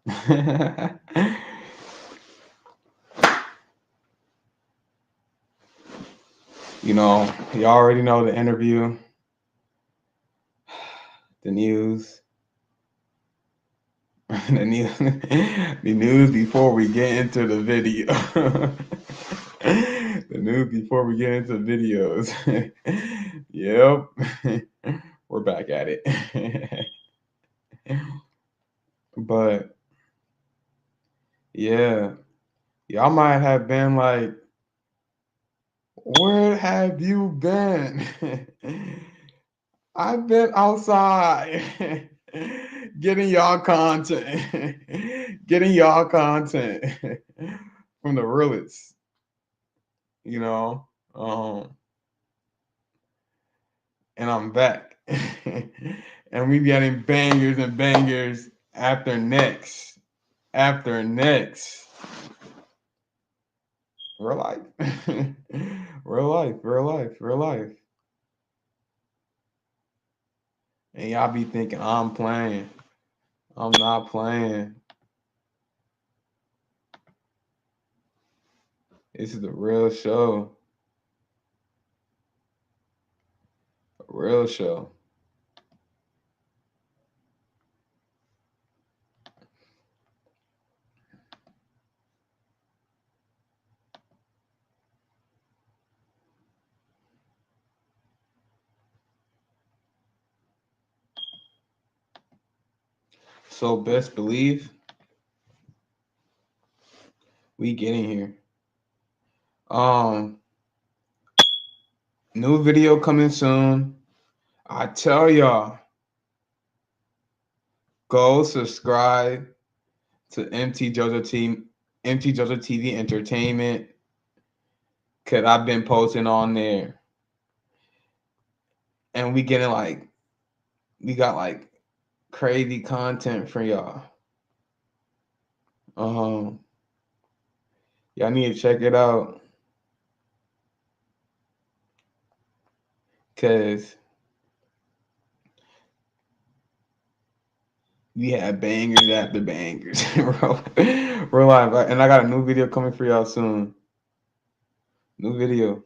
You know, you already know the interview, the news, the news, the news before we get into the video. The news before we get into videos. Yep, we're back at it. But yeah, y'all might have been like, where have you been? I've been outside getting y'all content, getting y'all content from the realest, you know. And I'm back, and we getting bangers and bangers after next, after next. Real life, real life, real life, real life. And y'all be thinking I'm playing. I'm not playing. This is the real show. A real show. So best believe we getting here. Um, New video coming soon. I tell y'all, go subscribe to MT JoJo TV Entertainment, cause I've been posting on there, and we got like crazy content for y'all. Um, y'all need to check it out, cause we have bangers after bangers. We're live, and I got a new video coming for y'all soon. New video.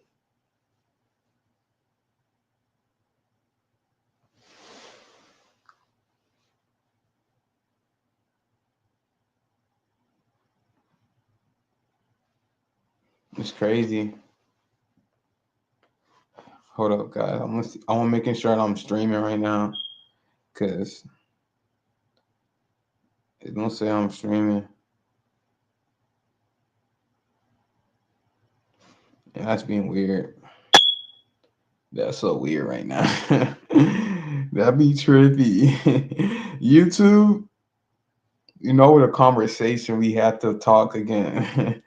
It's crazy. Hold up, guys. I'm making sure that I'm streaming right now, cause it don't say I'm streaming. Yeah, that's being weird. That's so weird right now. That be trippy. YouTube, you know the conversation we had to talk again.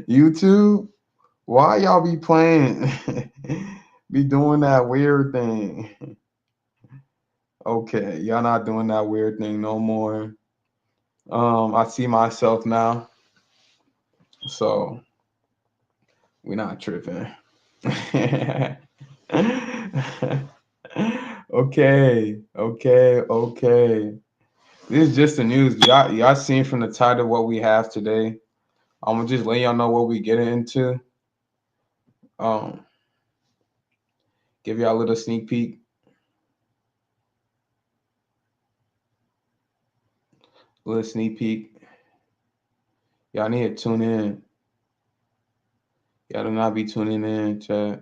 YouTube, why y'all be playing? Be doing that weird thing. Okay, y'all not doing that weird thing no more. I see myself now, so we're not tripping. Okay, okay, okay. This is just the news. Y'all seen from the title what we have today. I'm gonna just let y'all know what we getting into. Um, give y'all a little sneak peek. A little sneak peek. Y'all need to tune in. Y'all do not be tuning in, chat.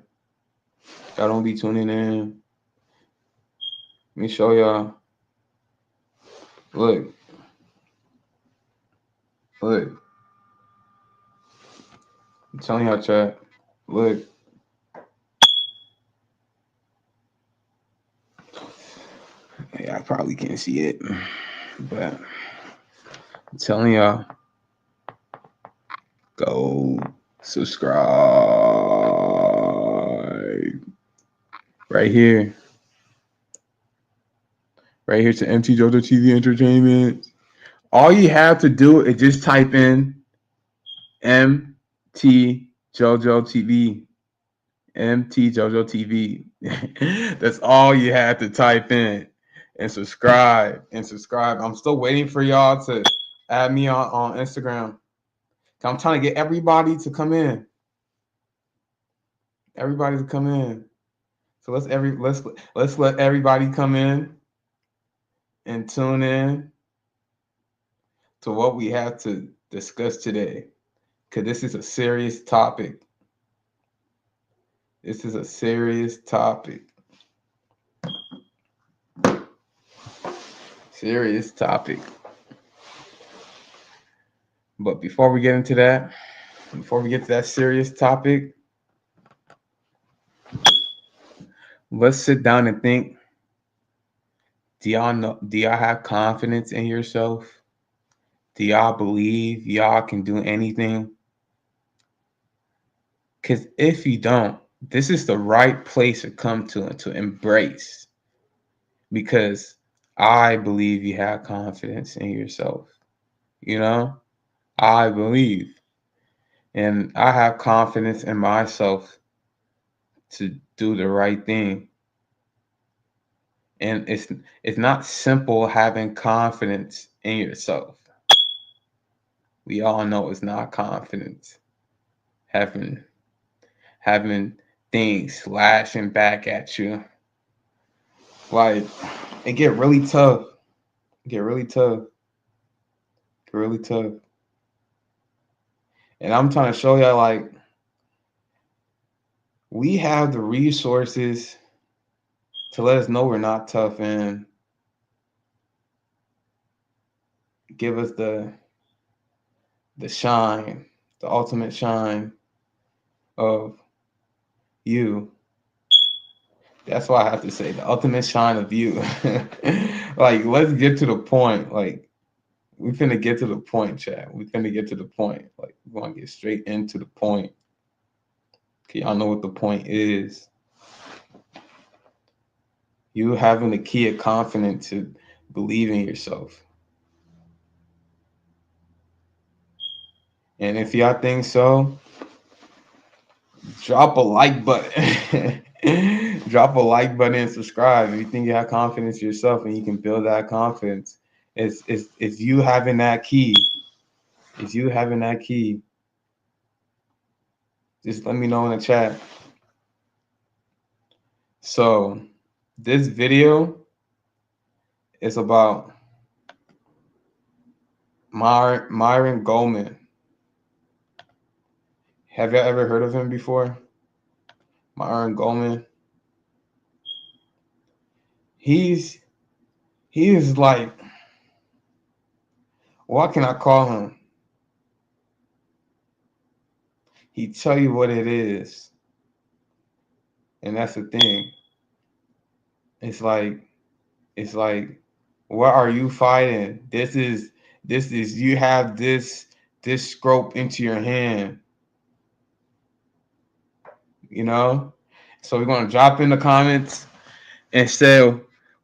Y'all don't be tuning in. Let me show y'all. Look, look. I'm telling y'all, chat. Look. Yeah, I probably can't see it, but I'm telling y'all, go subscribe right here, right here to MT JoJo TV Entertainment. All you have to do is just type in MT JoJo TV. MT JoJo TV. That's all you have to type in and subscribe and subscribe. I'm still waiting for y'all to Add me on Instagram. I'm trying to get everybody to come in. Everybody to come in. So let's let everybody come in and tune in to what we have to discuss today. Cause this is a serious topic. This is a serious topic. Serious topic. But before we get into that, before we get to that serious topic, let's sit down and think. Do y'all have confidence in yourself? Do y'all believe y'all can do anything? Because if you don't, this is the right place to come to and to embrace. Because I believe you have confidence in yourself. You know, I believe. And I have confidence in myself to do the right thing. And it's not simple having confidence in yourself. We all know it's not confidence. Having things slashing back at you. Like it get really tough. Get really tough. Get really tough. And I'm trying to show y'all like we have the resources to let us know we're not tough and give us the shine, the ultimate shine of you. That's why I have to say the ultimate shine of you. Like, let's get to the point. Like, we finna get to the point, chat. We finna get to the point. Like, we're gonna get straight into the point. Okay, y'all know what the point is. You having the key of confidence to believe in yourself. And if y'all think so, drop a like button. Drop a like button and subscribe. If you think you have confidence in yourself and you can build that confidence, it's you having that key. It's you having that key. Just let me know in the chat. So this video is about Myron Goldman. Have you ever heard of him before? Myron Goldman. He is like, what can I call him? He tell you what it is. And that's the thing. It's like, what are you fighting? This is you have this scope into your hand. You know? So we're gonna drop in the comments and say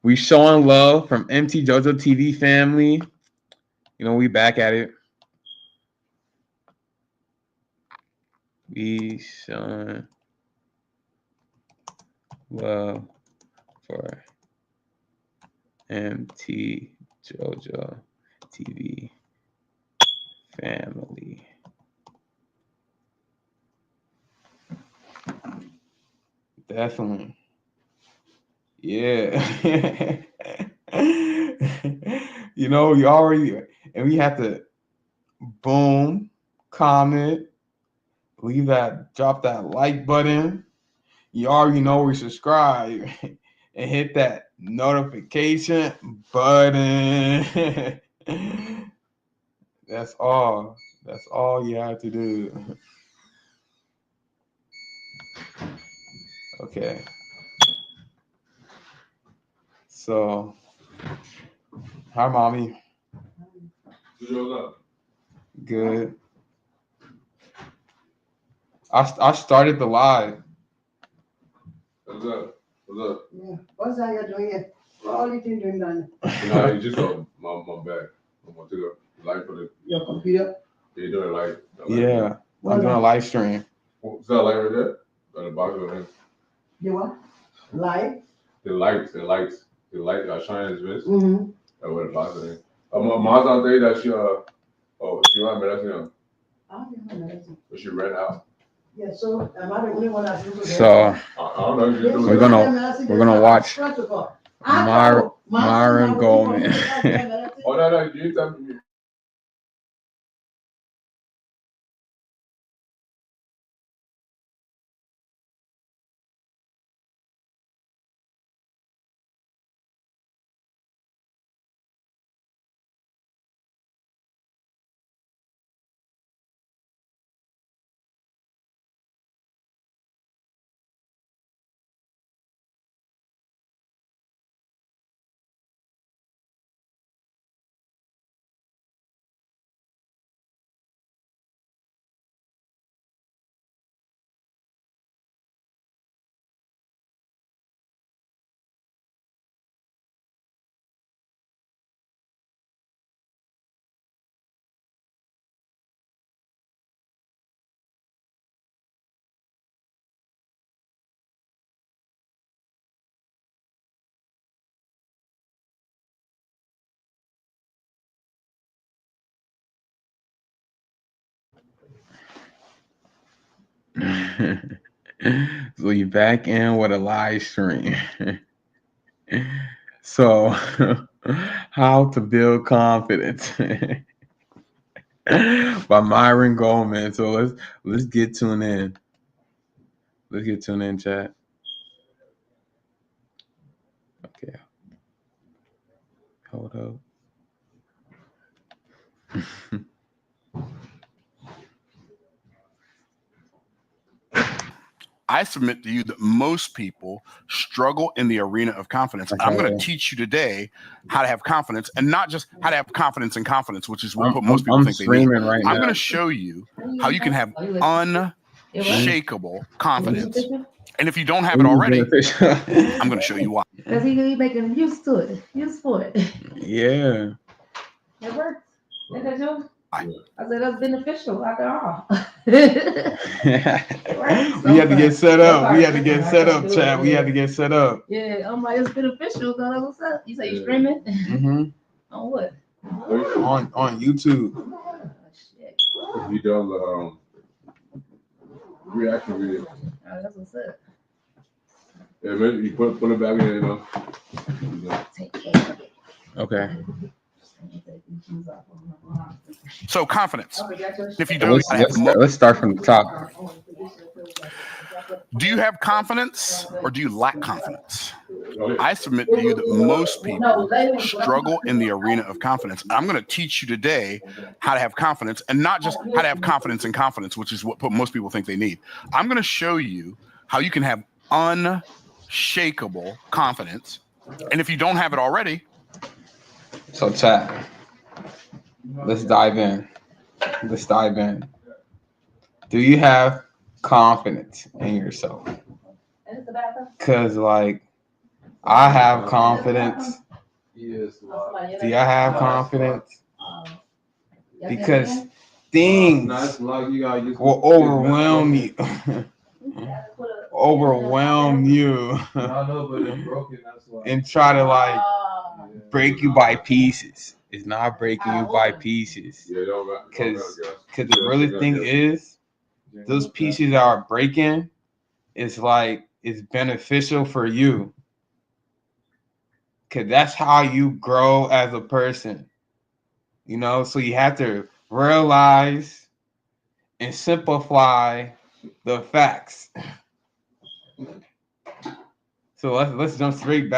we showing love from MT JoJo TV family. You know, we back at it. We showing love for MT JoJo TV family. Definitely. Yeah. You know, you already, and we have to boom, comment, drop that like button. You already know we subscribe and hit that notification button. That's all. That's all you have to do. Okay. So, hi, mommy. Good. I started the live. What's up? What's up? Yeah. What's that you're doing here? What are you doing, Dan? No, it's just on my back. I'm going to take a live for the... Your computer? Yeah, you're doing a live. Yeah. I'm doing a live stream. Is that a light right there? Got a box over here. You what? Light? The lights. The light that shines, Miss. Mm-hmm. With a box over here. Mom's out there that she Oh, she want medicine. I don't have medicine. But she ran out. Yeah, so am I the only one that's into that? So I don't know. we're gonna watch Myron Goldman. Oh no, you tell me. So you back in with a live stream. So how to build confidence by Myron Goldman. So let's get tuned in. Let's get tuned in, chat. Okay, hold up. I submit to you that most people struggle in the arena of confidence. Okay. I'm going to teach you today how to have confidence, and not just how to have confidence in confidence, which is what I'm, most people I'm think they need. streaming right I'm now. going to show you how you can have unshakable confidence. And if you don't have it already, I'm going to show you why. Because he making use to it, use for it. Yeah. It works. Because you, I said that's beneficial after all. We had to get set up. We had to get set up, chat. We had to get set up. Yeah, I'm like, it's beneficial. What's up? You say you streaming? Mm-hmm. On what? On YouTube. Oh, shit. He does reaction video. Oh, that's what's up. Yeah, man, you put it back in, you know. Take care of it. Okay. So confidence. If you don't, Let's start from the top. Do you have confidence or do you lack confidence? I submit to you that most people struggle in the arena of confidence. I'm going to teach you today how to have confidence, and not just how to have confidence in confidence, which is what most people think they need. I'm going to show you how you can have unshakable confidence. And if you don't have it already, So chat. Let's dive in. Let's dive in. Do you have confidence in yourself? Cause like I have confidence. Do y'all have confidence? Because things will overwhelm you. Overwhelm you and try to like break you by pieces. It's not breaking you by pieces. Because the really thing is, those pieces that are breaking is like it's beneficial for you. Because that's how you grow as a person. You know, so you have to realize and simplify the facts. So let's jump right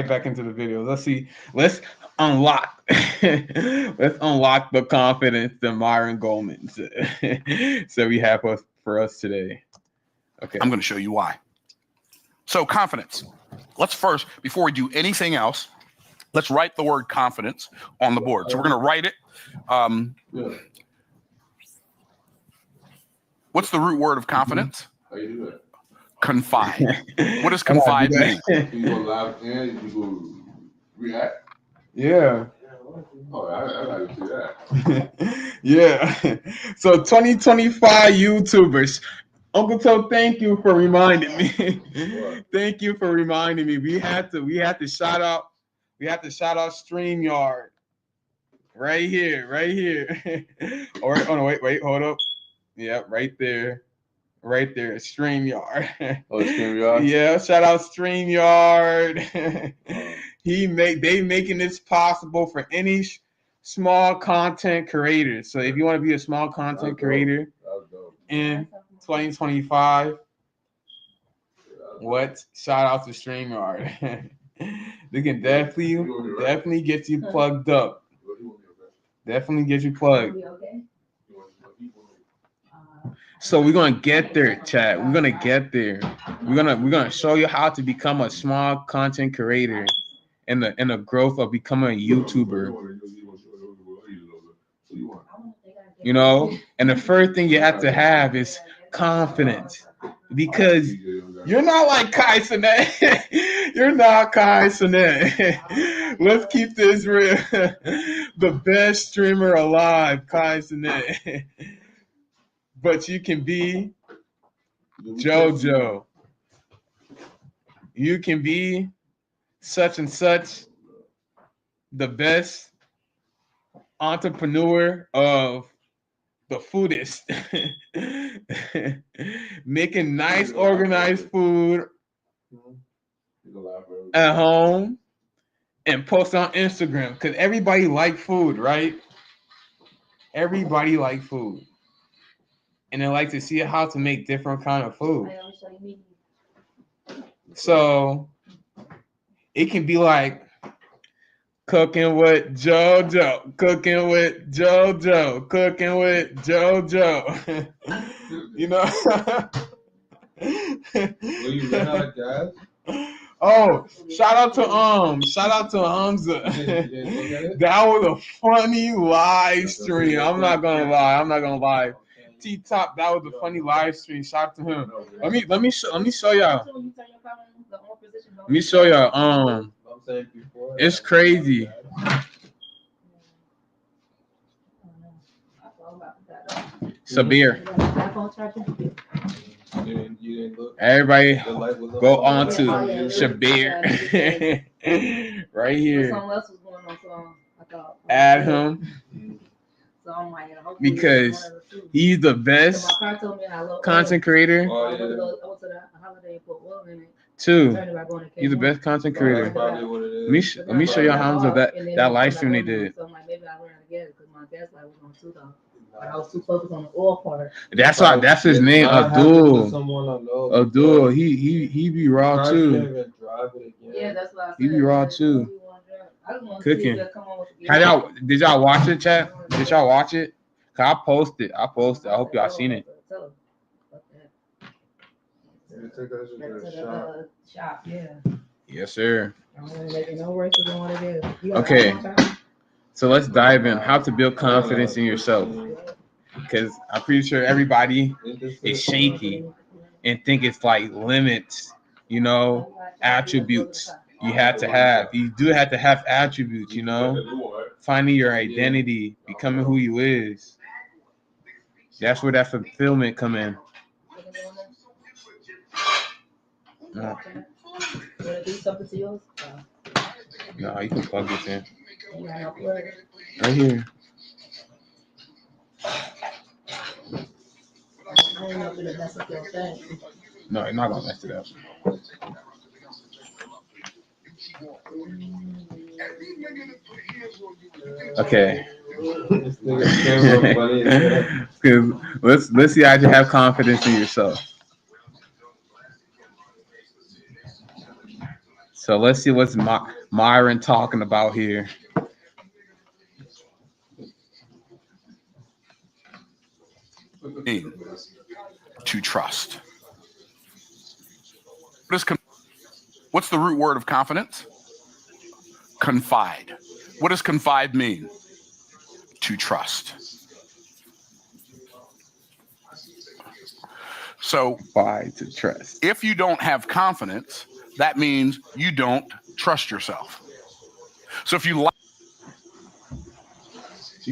back into the video. Let's see. Let's unlock. Let's unlock the confidence that Myron Goldman so we have for us today. Okay. I'm going to show you why. So confidence. Let's first, before we do anything else, let's write the word confidence on the board. So we're going to write it. What's the root word of confidence? How you do that? Confide. What does confide mean? You go live and you go react. Yeah. Oh, I like to see that. Yeah. So 2025 YouTubers. Uncle Toe, thank you for reminding me. Thank you for reminding me. We had to shout out StreamYard. right here, right here. Or oh no, wait, hold up. Yeah, right there. Right there, StreamYard. Oh, StreamYard? Yeah, shout out StreamYard. They making this possible for any small content creator. So if you want to be a small content creator in 2025, shout out to StreamYard. They can definitely get you plugged up. Definitely get you plugged. So we're gonna get there, chat. We're gonna get there. We're gonna show you how to become a small content creator and the growth of becoming a YouTuber. You know, and the first thing you have to have is confidence, because you're not like Kai Cenat. You're not Kai Cenat. Let's keep this real. The best streamer alive, Kai Cenat. But you can be JoJo. You can be such and such, the best entrepreneur of the foodist. Making nice, organized food at home and post on Instagram, because everybody like food, right? Everybody like food. And they like to see how to make different kind of food. So it can be like cooking with JoJo, cooking with JoJo, cooking with JoJo. You know? Will you run out of gas? Oh, shout out to Hamza. That was a funny live stream. I'm not gonna lie. T-Top, that was a funny live stream. Shout out to him. Let me show y'all. Let me show y'all. It's crazy. Sabir. Everybody go on to Shabir. Right here. Add him. Because he's the best content creator. Two, he's the best content creator. Let me show you Hamza that live stream they did. I was too focused on the oil part. That's his name, Abdul. Abdul, he be raw too. Yeah, that's what I said. He be raw too. Cooking. Did y'all watch it, chat? Did y'all watch it? Cause I posted. I hope y'all seen it. Yes, sir. Okay. So let's dive in. How to build confidence in yourself. Because I'm pretty sure everybody is shaky and think it's like limits, you know, attributes you have to have. You do have to have attributes, you know, finding your identity, becoming who you is. That's where that fulfillment come in. No, you can plug this in. Right here. No, you're not gonna mess it up. Okay. let's see how you have confidence in yourself. So let's see what's Myron talking about here. To trust. What's the root word of confidence? Confide. What does confide mean? To trust. So, confide, to trust. If you don't have confidence, that means you don't trust yourself. So if you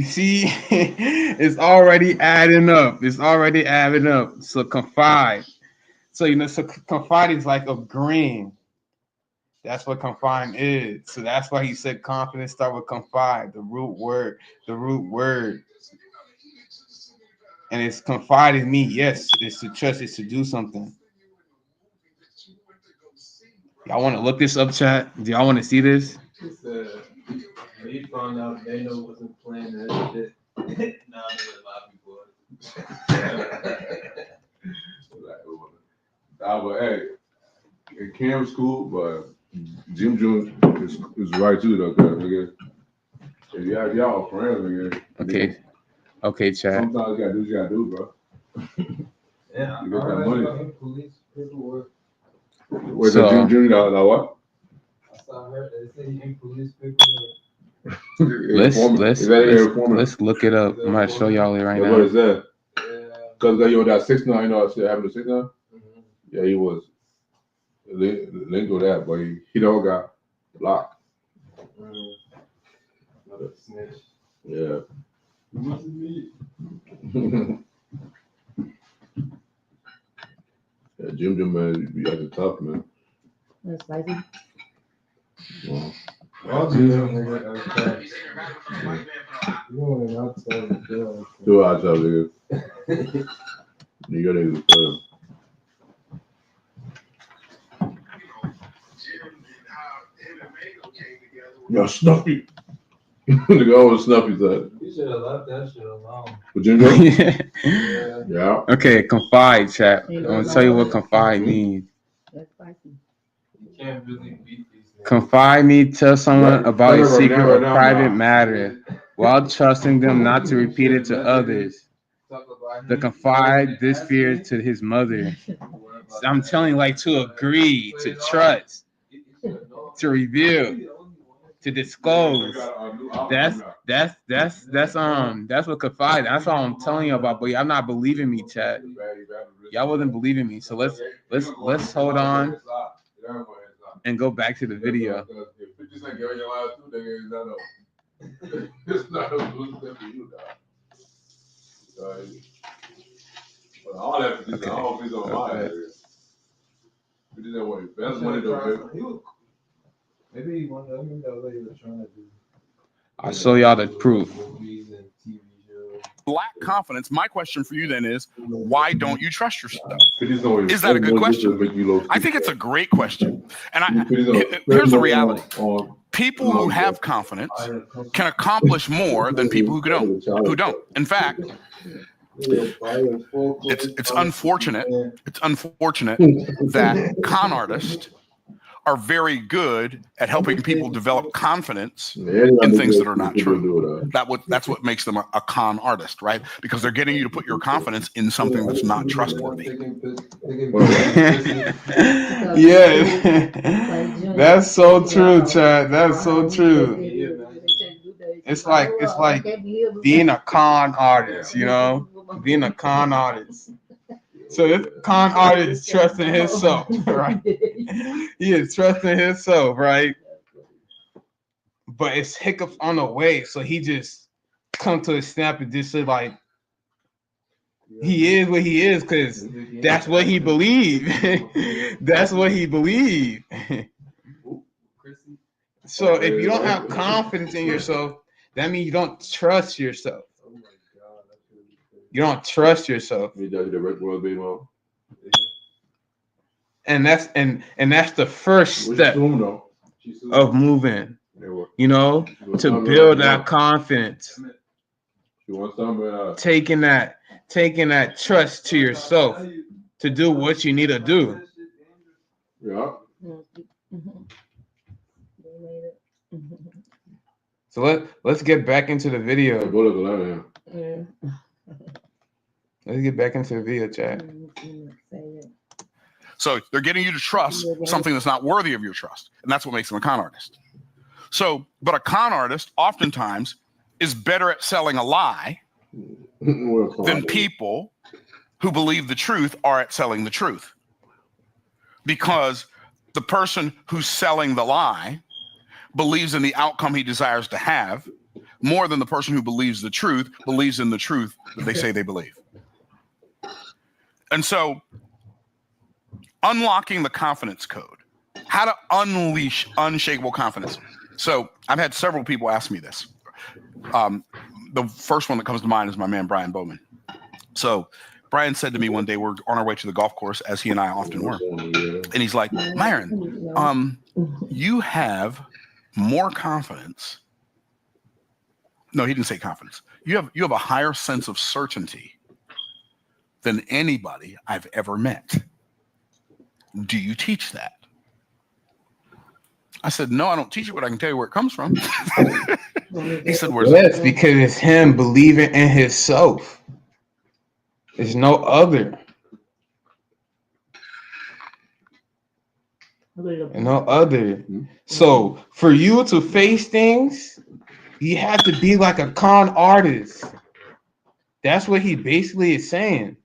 see, it's already adding up. So confide. So, you know, so confide is like agreeing That's what confide is. So that's why he said confidence start with confide, the root word. And it's confide in me. Yes, it's to trust, it's to do something. Y'all want to look this up, chat? Do y'all want to see this? He said he found out Dano wasn't playing that shit. Now there's a lot of people. But hey, in Cam's cool, but Jim is right too, though, nigga. If y'all friends, nigga. Okay, chat. Sometimes you gotta do what you gotta do, bro. Yeah, you get that money. Police paperwork. Wait, so Jim got what? I saw her. They say he in police paperwork. Let's look it up. I'm gonna show y'all it right now. What is that? Because you know that 6'9", you know, having a 6'9". Mm-hmm. Yeah, he was linked with that, but he don't got blocked. Another snitch. Yeah. Yeah, Jim, man, you got to tough, man. That's spicy. Well, I'll do that, nigga. You want to not tell me, do our job, nigga. You got to Yo, Snuffy. The guy was Snuffy said. You should have left that shit alone. But Jim? Yeah. Okay, confide, chat. I'm gonna tell you what confide means. That's spicy. You can't really beat these things. Confide me, tell someone about a secret or private matter while trusting them not to repeat it to others. To confide this fear to his mother. I'm telling you, like, to agree, to trust, to reveal, to disclose. That's what confide. That's all I'm telling you about. But y'all not believing me, chat. Y'all wasn't believing me. So let's hold on and go back to the video. It's not a good thing for you, dog. But all that is all things on my area. We did that way. That's money though. Maybe he wanted. I think that's what he was trying to do. I'll show y'all the proof. Lack confidence. My question for you then is, why don't you trust yourself? Is that a good question? I think it's a great question. And here's the reality. People who have confidence can accomplish more than people who don't. In fact, it's unfortunate. It's unfortunate that con artists are very good at helping people develop confidence in things that are not true. That's what makes them a con artist, right? Because they're getting you to put your confidence in something that's not trustworthy. Yeah, that's so true, Chad. That's so true. It's like being a con artist, you know, being a con artist. So this con artist is trusting himself, right? He is trusting himself, right? But it's hiccups on the way, so he just come to a snap and just say like, he is what he is because that's what he believed. That's what he believed. So if you don't have confidence in yourself, that means you don't trust yourself. You don't trust yourself. And that's the first step of moving, you know, to build that confidence. Taking that trust to yourself to do what you need to do. Yeah. So let's get back into the video. Let's get back into the video, chat. So they're getting you to trust something that's not worthy of your trust. And that's what makes them a con artist. So, but a con artist oftentimes is better at selling a lie than people who believe the truth are at selling the truth. Because the person who's selling the lie believes in the outcome he desires to have more than the person who believes the truth believes in the truth that they say they believe. And so unlocking the confidence code. how to unleash unshakable confidence. So I've had several people ask me this. The first one that comes to mind is my man Brian Bowman. So Brian said to me one day, we're on our way to the golf course, as he and I often were, and he's like, Myron, you have more confidence. No, he didn't say confidence. You have a higher sense of certainty than anybody I've ever met. Do you teach that? I said, no, I don't teach it, but I can tell you where it comes from. He said, where's Yes, because it's him believing in himself. There's no other. No other. So for you to face things, you have to be like a con artist. That's what he basically is saying.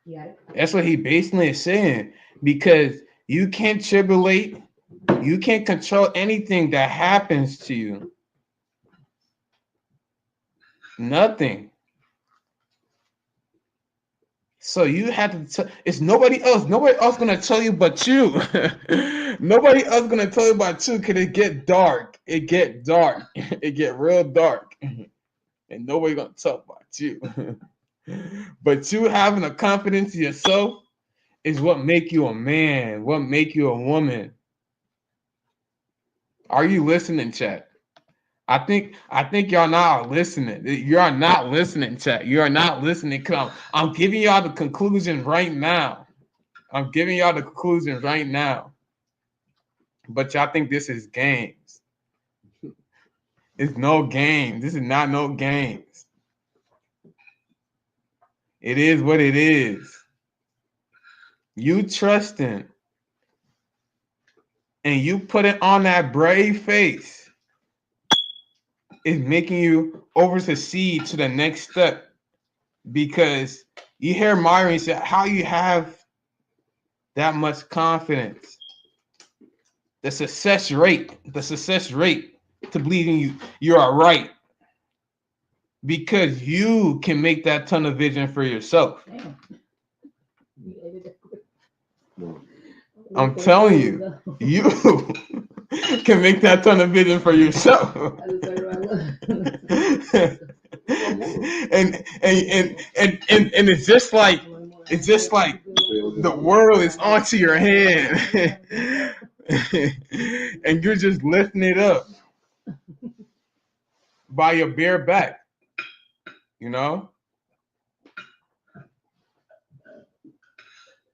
Yeah. That's what he basically is saying. Because you can't tribulate, you can't control anything that happens to you. Nothing. So you have to. It's nobody else. Nobody else gonna tell you but you. Nobody else gonna tell you about you. Cause it get dark. It get dark. It get real dark, and nobody gonna talk about you. But you having a confidence in yourself is what make you a man. What make you a woman. Are you listening, chat? I think y'all not listening. You are not listening, chat. You are not listening. Come, I'm giving y'all the conclusion right now. I'm giving y'all the conclusion right now. But y'all think this is games. It's no game. This is not no games. It is what it is. You trusting and you put it on that brave face is making you over succeed to the next step. Because you hear Myron say, how you have that much confidence. The success rate to believe in you are right. Because you can make that tunnel vision for yourself. I'm telling you, you can make that tunnel vision for yourself. and it's just like the world is onto your hand. And you're just lifting it up by your bare back, you know?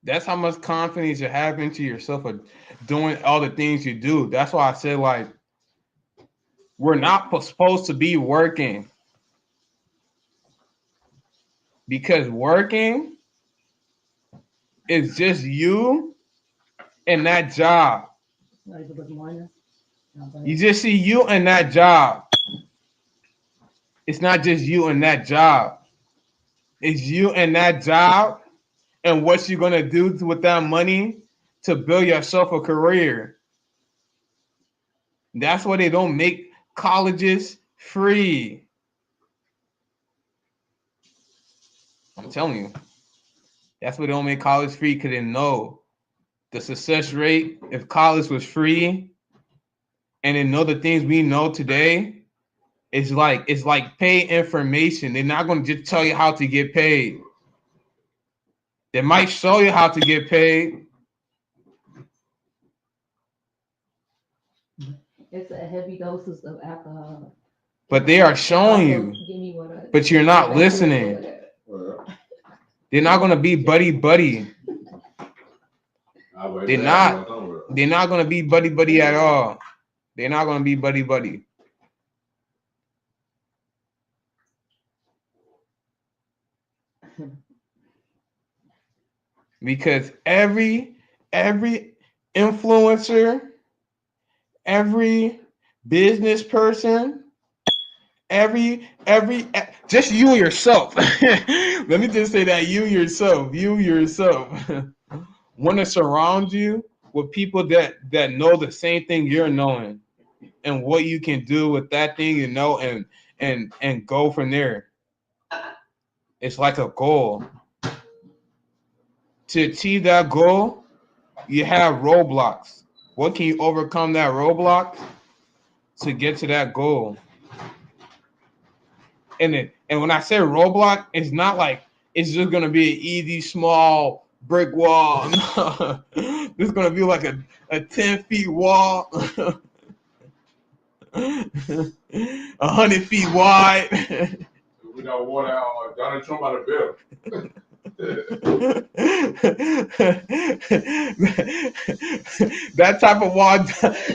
That's how much confidence you have into yourself of doing all the things you do. That's why I said, like, we're not supposed to be working. Because working is just you and that job. You just see you and that job. It's not just you and that job. It's you and that job and what you're going to do with that money to build yourself a career. That's why they don't make colleges free. I'm telling you. That's why they don't make college free, because they know the success rate, if college was free and they know the things we know today, it's like pay information. They're not going to just tell you how to get paid. They might show you how to get paid. It's a heavy doses of alcohol. But they are showing you. But you're not listening. They're not going to be buddy. They're not going to be buddy at all. They're not going to be buddy. Because every influencer, every business person, every just you yourself. Let me just say that you yourself want to surround you with people that know the same thing you're knowing and what you can do with that thing, you know, and go from there. It's like a goal. To achieve that goal, You have roadblocks. What can you overcome that roadblock to get to that goal? And when I say roadblock, it's not like it's just gonna be an easy small brick wall. No. It's gonna be like a 10 feet wall, 100 feet wide. We got water out. Donald Trump out of bill. That type of wall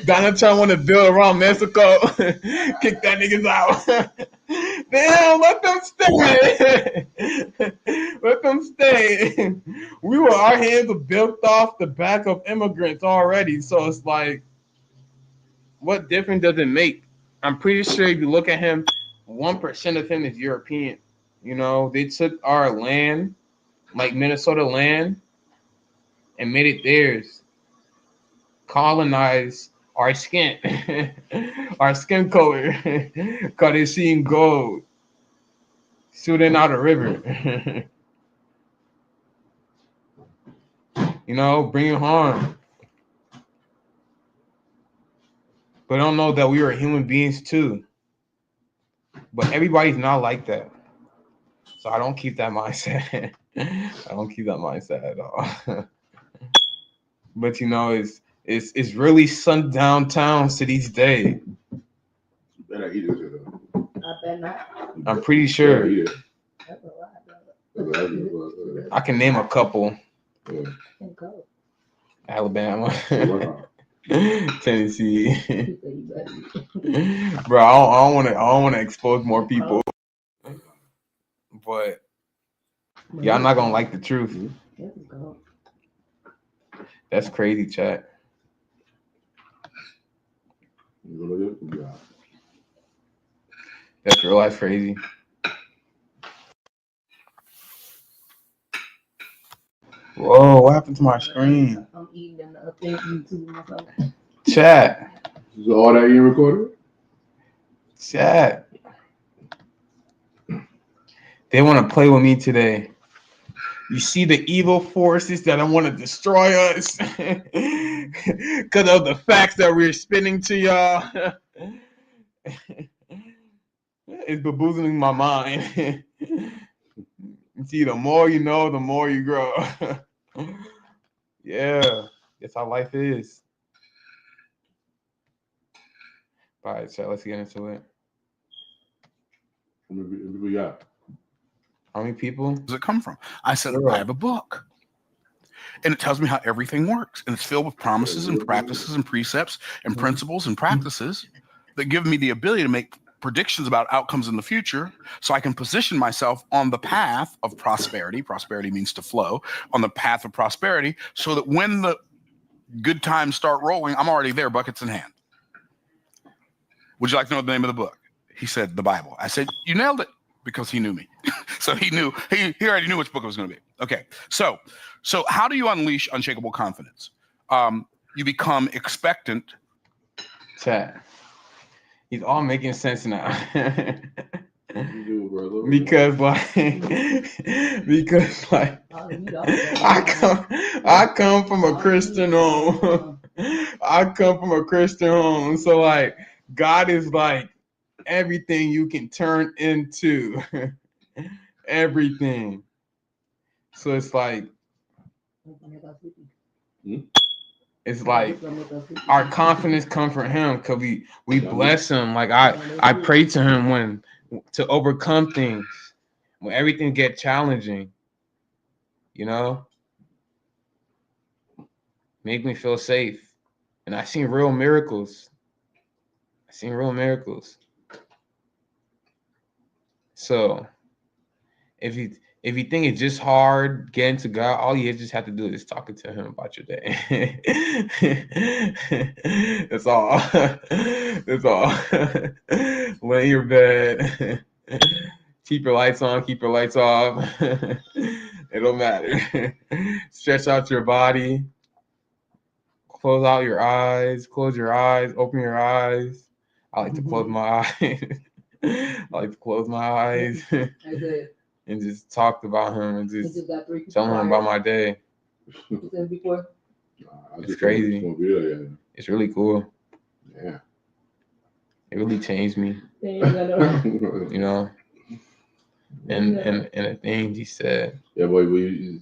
Donald Trump want to build around Mexico. Kick that niggas out. Damn, let them stay. Let them stay. Our hands are built off the back of immigrants already. So it's like, what difference does it make? I'm pretty sure if you look at him, 1% of him is European. You know, they took our land, like Minnesota land, and made it theirs. Colonized our skin, our skin color, because they seen gold shooting out a river. You know, bringing harm. But I don't know that we are human beings too. But everybody's not like that. So I don't keep that mindset. I don't keep that mindset at all. But you know, it's really sundown towns to these days. Better eat it, though. I bet not. I'm pretty sure. Better eat it. That's a lot. I can name a couple. Yeah. Can go. Alabama, Wow. Tennessee. He said you better. Bro, I don't want to expose more people. But y'all not gonna like the truth. Let's go. That's crazy, chat. Yeah. That's real life crazy. Whoa, what happened to my screen? I'm eating the thing YouTube myself. Chat. Is all that you recorded? Chat. They want to play with me today. You see the evil forces that want to destroy us because of the facts that we're spinning to y'all. It's bamboozling my mind. See, the more you know, the more you grow. Yeah, that's how life is. All right, so let's get into it. How many people we got? How many people? Where does it come from? I said, Sure. I have a book. And it tells me how everything works. And it's filled with promises and practices and precepts and principles and practices that give me the ability to make predictions about outcomes in the future so I can position myself on the path of prosperity. Prosperity means to flow on the path of prosperity so that when the good times start rolling, I'm already there, buckets in hand. Would you like to know the name of the book? He said, the Bible. I said, you nailed it, because he knew me. So he knew, he already knew which book it was going to be. Okay. So how do you unleash unshakable confidence? You become expectant. Chat. He's all making sense now. You do, brother. because like I come from a Christian home. I come from a Christian home. So like God is like everything you can turn into. Everything. So it's like it's like our confidence comes from him because we bless him. Like I pray to him when to overcome things when everything get challenging, you know, make me feel safe. And I seen real miracles. So if you think it's just hard getting to God, all you just have to do is talking to him about your day. That's all. That's all. Lay in your bed. Keep your lights on, keep your lights off. It don't matter. Stretch out your body. Close out your eyes. Close your eyes. Open your eyes. I like to close my eyes. I like to close my eyes. And just talked about him and just tell him about my day. You said before? I It's just crazy. want to be there, yeah. It's really cool. Yeah. It really changed me, They ain't gonna you know. And the things he said, Yeah, boy, but you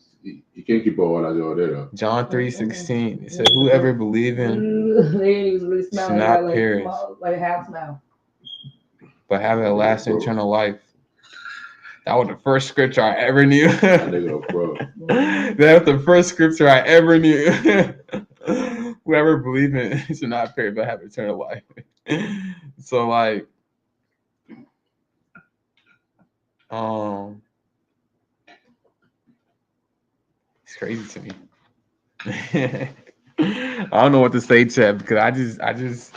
can't keep all that out there. John 3:16. It said, "Whoever believes in they ain't even really should smelling not like perish, small, like half smell. but have everlasting eternal life." That was the first scripture I ever knew. That nigga, bro. That was the first scripture I ever knew. Whoever believes in it should not perish, but have eternal life. So like, it's crazy to me. I don't know what to say, Chad, because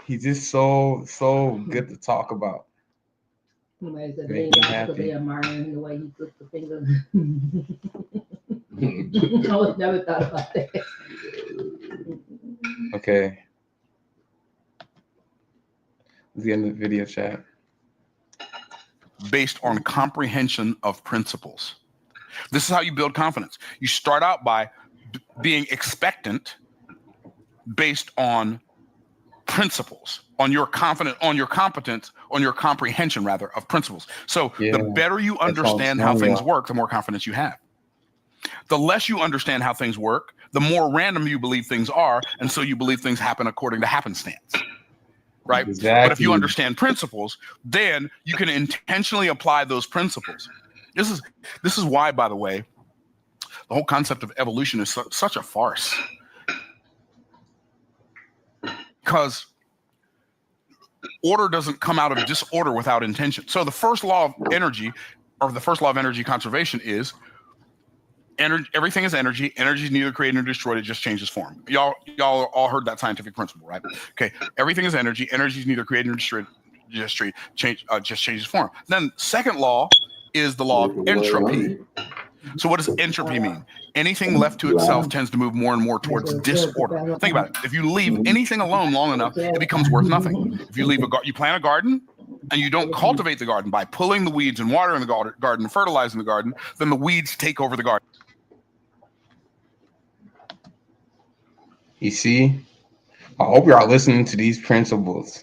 he's just so good to talk about. Somebody said they Make ain't me gonna happy. because they admiring the way he puts the finger. I never thought about that. Okay. Let's get into the video chat. Based on comprehension of principles. This is how you build confidence. You start out by being expectant based on principles, on your competence, on your comprehension rather of principles. So the better you understand how things work, the more confidence you have. The less you understand how things work, the more random you believe things are, and so you believe things happen according to happenstance. Right? Exactly. But if you understand principles, then you can intentionally apply those principles. This is why, by the way, the whole concept of evolution is such a farce. Because order doesn't come out of disorder without intention. So the first law of energy, or the first law of energy conservation is everything is energy. Energy is neither created nor destroyed. It just changes form. Y'all all heard that scientific principle, right? Okay. Everything is energy. Energy is neither created nor destroyed. Just changes form. Then second law is the law of entropy. So what does entropy mean? Anything left to itself tends to move more and more towards disorder. Think about it. If you leave anything alone long enough, it becomes worth nothing. If you you plant a garden and you don't cultivate the garden by pulling the weeds and watering the garden, and fertilizing the garden, then the weeds take over the garden. You see, I hope you are listening to these principles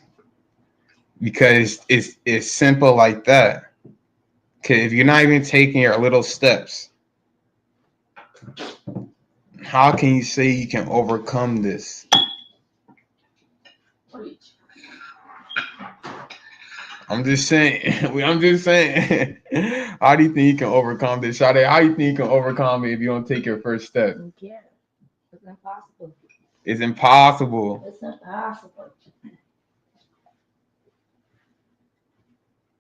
because it's simple like that. Okay, if you're not even taking your little steps, how can you say you can overcome this? I'm just saying. I'm just saying. How do you think you can overcome this, Sade? How do you think you can overcome it if you don't take your first step? You can't. It's impossible. It's impossible. It's impossible.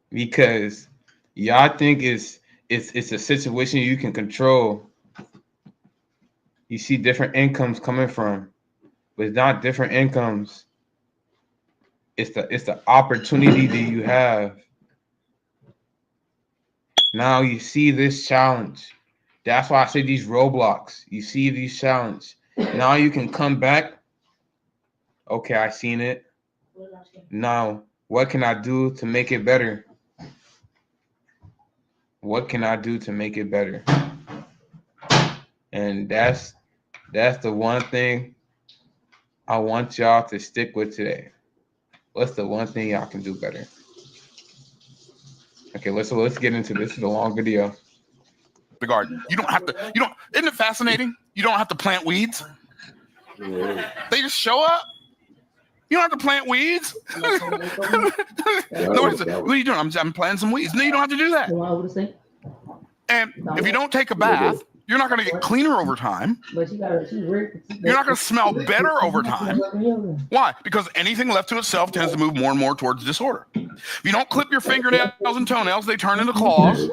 Because y'all think it's a situation you can control. You see different incomes coming from, but it's not different incomes. It's the opportunity that you have. Now you see this challenge. That's why I say these roadblocks. You see these challenge. Now you can come back. Okay, I seen it. Now, what can I do to make it better? What can I do to make it better? And that's the one thing I want y'all to stick with today. What's the one thing y'all can do better? Okay, let's get into this. This is a long video. The garden. Isn't it fascinating? You don't have to plant weeds. They just show up. You don't have to plant weeds. No, what are you doing? I'm planting some weeds. No, you don't have to do that. And if you don't take a bath, you're not going to get cleaner over time. You're not going to smell better over time. Why? Because anything left to itself tends to move more and more towards disorder. If you don't clip your fingernails and toenails, they turn into claws.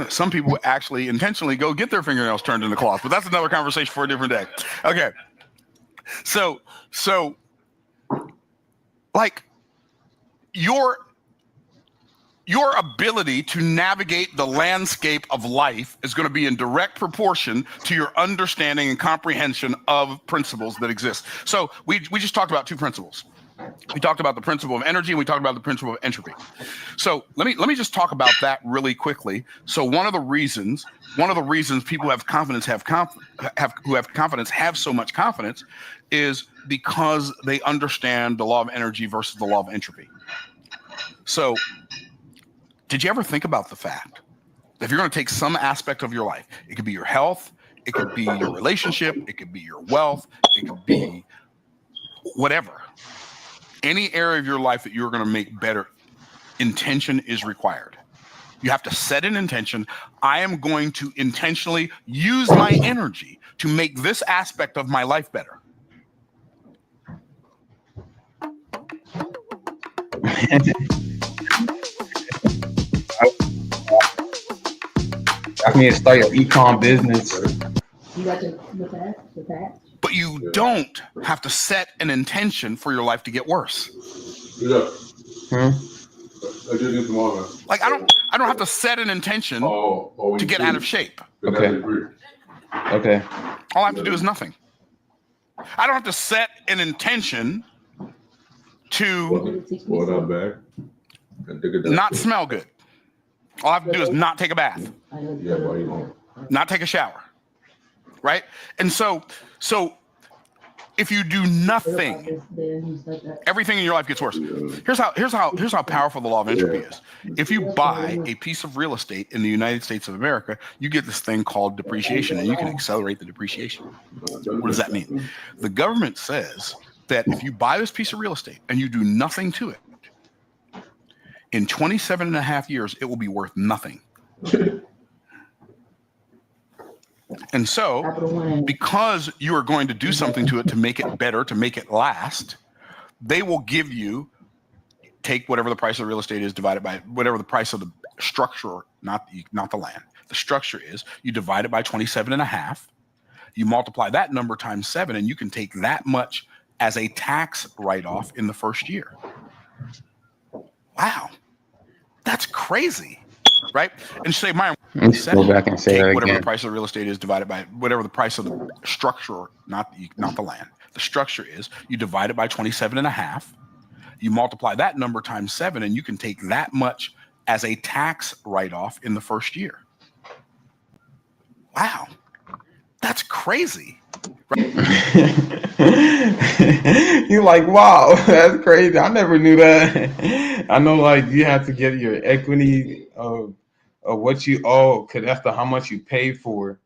Some people actually intentionally go get their fingernails turned into claws, but that's another conversation for a different day. Okay. So like your ability to navigate the landscape of life is going to be in direct proportion to your understanding and comprehension of principles that exist. So we just talked about two principles. We talked about the principle of energy, and we talked about the principle of entropy. So let me just talk about that really quickly. So one of the reasons people who have confidence have so much confidence is because they understand the law of energy versus the law of entropy. So did you ever think about the fact that if you're going to take some aspect of your life, it could be your health, it could be your relationship, it could be your wealth, it could be whatever, any area of your life that you're going to make better, intention is required. You have to set an intention. I am going to intentionally use my energy to make this aspect of my life better. I need to start your e-com business. You got the patch? But you don't have to set an intention for your life to get worse. Yeah. Hmm? I did this tomorrow. Like I don't have to set an intention to get out of shape. Okay. Okay. All I have to do is nothing. I don't have to set an intention to not smell good. All I have to do is not take a bath, not take a shower, right? And so if you do nothing, everything in your life gets worse. Here's how powerful the law of entropy is. If you buy a piece of real estate in the United States of America, you get this thing called depreciation, and you can accelerate the depreciation. What does that mean? The government says that if you buy this piece of real estate and you do nothing to it, in 27 and a half years, it will be worth nothing. And so, because you are going to do something to it to make it better, to make it last, they will give you, take whatever the price of the real estate is divided by whatever the price of the structure, not the land. The structure is, you divide it by 27 and a half, you multiply that number times 7, and you can take that much as a tax write-off in the first year. Wow, that's crazy, right? And say, Myron, Go back and say that whatever again. the price of the real estate is divided by whatever the price of the structure, not the land. The structure is, you divide it by 27 and a half, you multiply that number times 7, and you can take that much as a tax write-off in the first year. Wow, that's crazy. You're like, wow, that's crazy. I never knew that. I know, like, you have to get your equity of what you owe, because that's how much you pay for.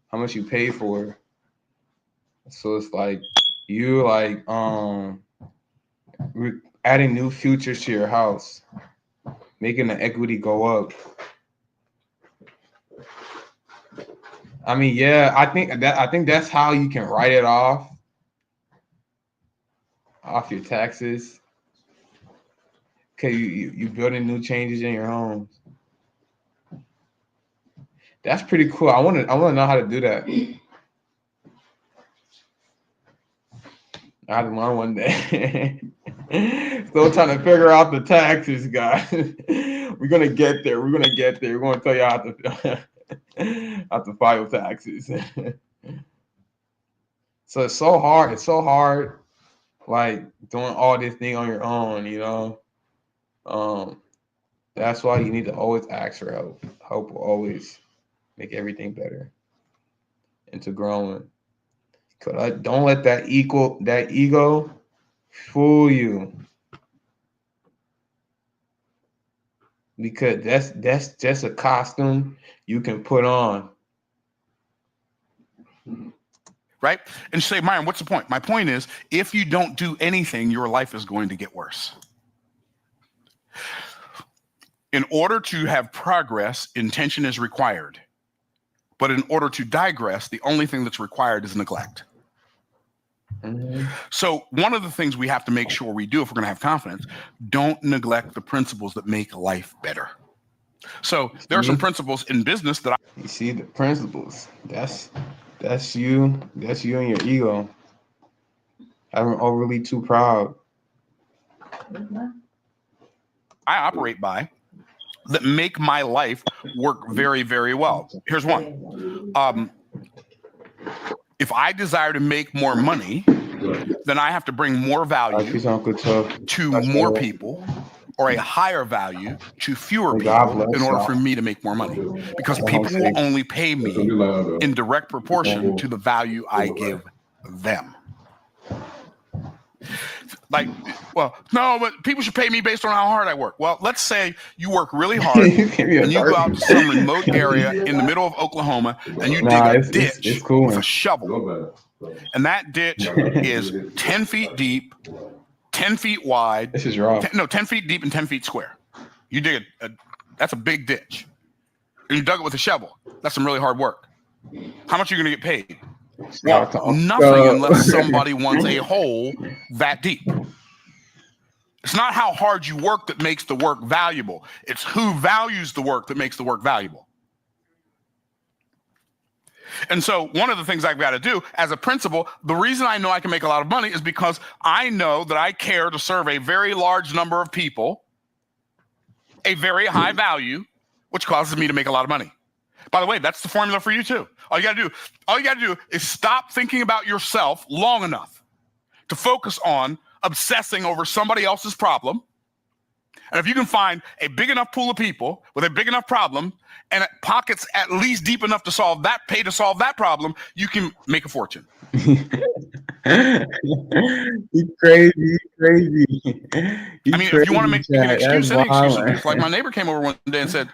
How much you pay for. So it's like you like adding new features to your house, making the equity go up. I mean, yeah, I think that's how you can write it off your taxes. Okay, you building new changes in your homes. That's pretty cool. I want to know how to do that. I have to learn one day. Still trying to figure out the taxes, guys. We're gonna get there. We're gonna tell you how to file taxes. So it's so hard. It's so hard, like doing all this thing on your own. That's why you need to always ask for help. Help will always make everything better into growing. Don't let that ego fool you, because that's just a costume you can put on. Right? And say, Myron, what's the point? My point is, if you don't do anything, your life is going to get worse. In order to have progress, intention is required. But in order to digress, the only thing that's required is neglect. Mm-hmm. So one of the things we have to make sure we do if we're going to have confidence, don't neglect the principles that make life better. So there are some principles in business that you see the principles. That's you. That's you and your ego. I'm overly too proud. I operate by that make my life work very, very well. Here's one. If I desire to make more money, then I have to bring more value Peace, Uncle Tough. to That's more all. people, or a higher value to fewer May God people bless in order y'all. for me to make more money. Because That's people all. will only pay me in direct proportion to the value I give them. Like, well, no, but people should pay me based on how hard I work. Well, let's say you work really hard and you go out to some remote area in the middle of Oklahoma and you dig a ditch it's cool. with a shovel. And that ditch is 10 feet deep, 10 feet wide. This is raw. 10 feet deep and 10 feet square. You dig that's a big ditch. And you dug it with a shovel. That's some really hard work. How much are you going to get paid? Well, nothing unless somebody wants a hole that deep. It's not how hard you work that makes the work valuable. It's who values the work that makes the work valuable. And so one of the things I've got to do as a principal, the reason I know I can make a lot of money is because I know that I care to serve a very large number of people, a very high value, which causes me to make a lot of money. By the way, that's the formula for you too. All you got to do is stop thinking about yourself long enough to focus on obsessing over somebody else's problem. And if you can find a big enough pool of people with a big enough problem and pockets at least deep enough to pay to solve that problem, you can make a fortune. He's crazy. I mean, if you want to make an excuse, any excuse will do. It's like my neighbor came over one day and said,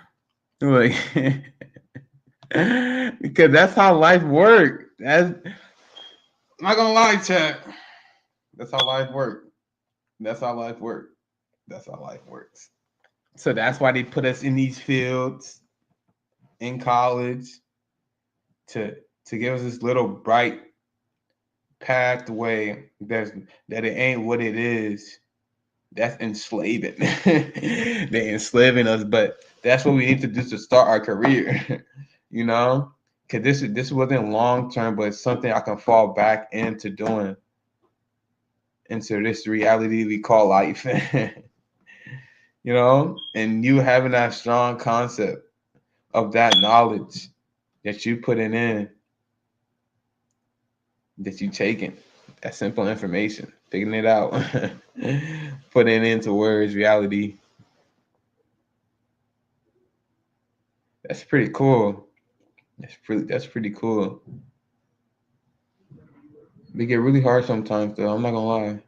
like, because that's how life works. I'm not gonna lie, chat. That's how life works. That's how life works. So that's why they put us in these fields in college to give us this little bright pathway that it ain't what it is. That's enslaving. They enslaving us, but that's what we need to do to start our career. You know, because this wasn't long term, but it's something I can fall back into doing, into this reality we call life. You know, and you having that strong concept of that knowledge that you putting in, that you taking, that simple information, figuring it out, putting it into words, reality. That's pretty cool. That's pretty cool. They get really hard sometimes, though. I'm not gonna lie.